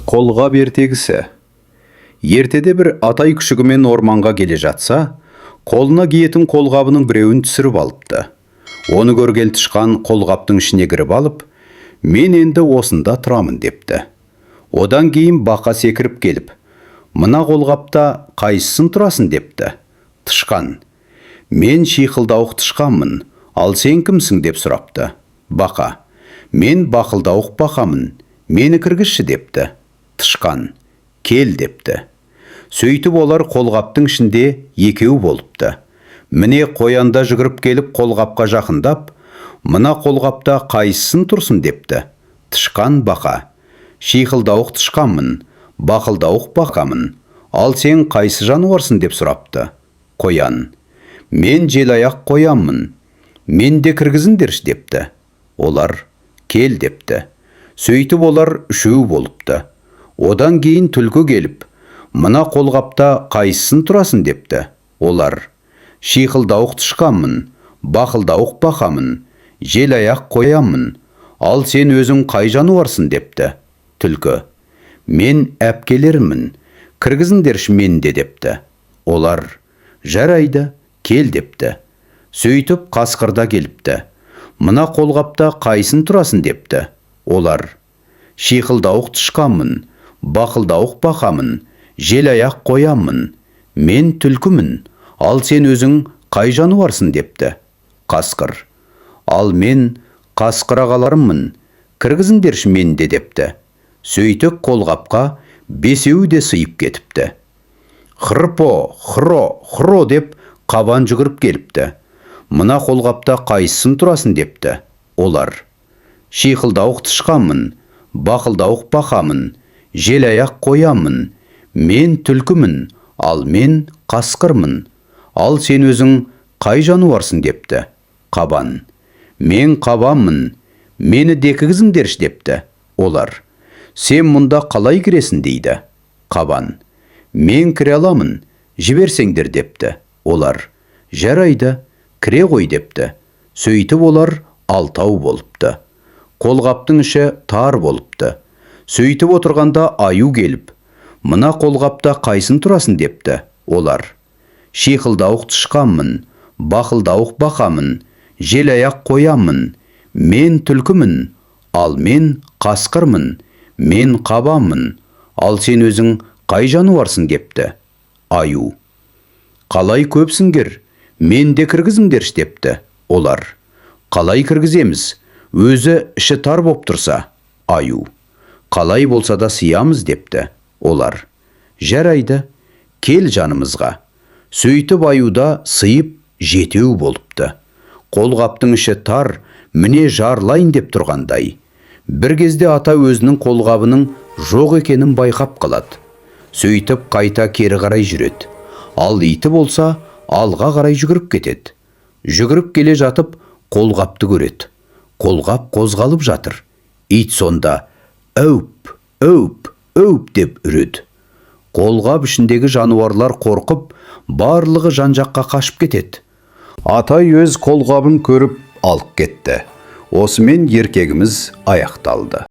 Қолғап ертегісі. Ертеде бір атай күшігімен орманға келе жатса, қолына киетін қолғабының біреуін түсіріп алыпты. Оны көрген тышқан қолғаптың ішіне кіріп алып, мен енді осында тұрамын депті. Одан кейін бақа секіріп келіп, мына қолғапта қайсысын тұрасың депті. Тышқан: мен шиқылдауық тышқанмын, ал сен кімсің деп сұрапты. Бақа: мен бақылдауық бақамын, мені кіргізші депті. Тышқан: кел депті. Сөйтіп олар қолғаптың ішінде екеу болыпты. Міне қоянда жүгіріп келіп қолғапқа жақындап, мына қолғапта қайсысын тұрсын депті. Тышқан бақа: шиқылдауық тышқанмын, бақылдауық бақамын, ал сен қайсы жануарсың деп сұрапты. Қоян: мен желаяқ қоянмын, мен де кіргізіңдерші депті. Олар кел депті. Сөйтіп олар үшеу болыпты. Одан кейін түлкі келіп, мына қолғапта қайсысын тұрасың депті. Олар: шиқылдауық тышқанмын, бақылдауық бақамын, желаяқ қоянмын, ал сен өзің қай жануарсың депті. Түлкі: мен әпкелермін, кіргізіңдерші мен де депті. Олар: жарайды, кел депті. Сөйтіп қасқырда келіпті. Мына қолғапта қайсын тұрасың депті. Олар: шиқылдауық тышқанмын, бақылдауық бақамын, желаяқ қоянмын, мен түлкімін, ал сен өзің қай жануарсың депті. Қасқыр: ал мен қасқыр ағаларыммын, кіргізіңдерші мен де депті. Сөйтіп қолғапқа бесеуі де сыйып кетіпті. Хырпо, хыро, хыро деп қабан жүгіріп келіпті. Мына қолғапта қайсысын тұрасың депті. Олар: шиқылдауық тышқанмын, бақылдауық бақамын, желаяқ қоянмын, мен түлкімін, ал мен қасқырмын, ал сен өзің қай жануарсың депті. Қабан: мен қабанмын, мені декігізіңдерші депті. Олар: сен мұнда қалай кіресің дейді. Қабан: мен кіре аламын, жіберсеңдер депті. Олар: жарайды, кіре ғой депті. Сөйтіп олар алтау болыпты. Қолғаптың іші тар болыпты. Сөйтіп отырғанда аю келіп, мына қолғапта қайсын тұрасың депті. Олар: шиқылдауық тышқанмын, бақылдауық бақамын, желаяқ қоянмын, мен түлкімін, ал мен қасқырмын, мен қабанмын, ал сен өзің қай жануарсың депті. Аю: қалай көпсіңдер, мен де кіргізіңдерші депті. Олар: қалай кіргіземіз, өзі іші тар боп тұрса. Аю: қалай болса да сиямыз депті. Олар: жарайды, кел жанымызға. Сөйтіп аюда сыйып жетеу болыпты. Қолғаптың іші тар, міне жарлайын деп тұрғандай. Бір кезде ата өзінің қолғабының жоқ екенін байқап қалады. Сөйтіп қайта кері қарай жүреді. Ал иті болса алға қарай жүгіріп кетеді. Жүгіріп келе жатып қолғапты көреді. Қолғап қозғалып жатыр. Ит сонда әуп, әуп, әуп деп үреді. Қолғап ішіндегі жануарлар қорқып, барлығы жан-жаққа қашып кетеді. Атай өз қолғабын көріп алып кетті. Осымен ертегіміз аяқталды.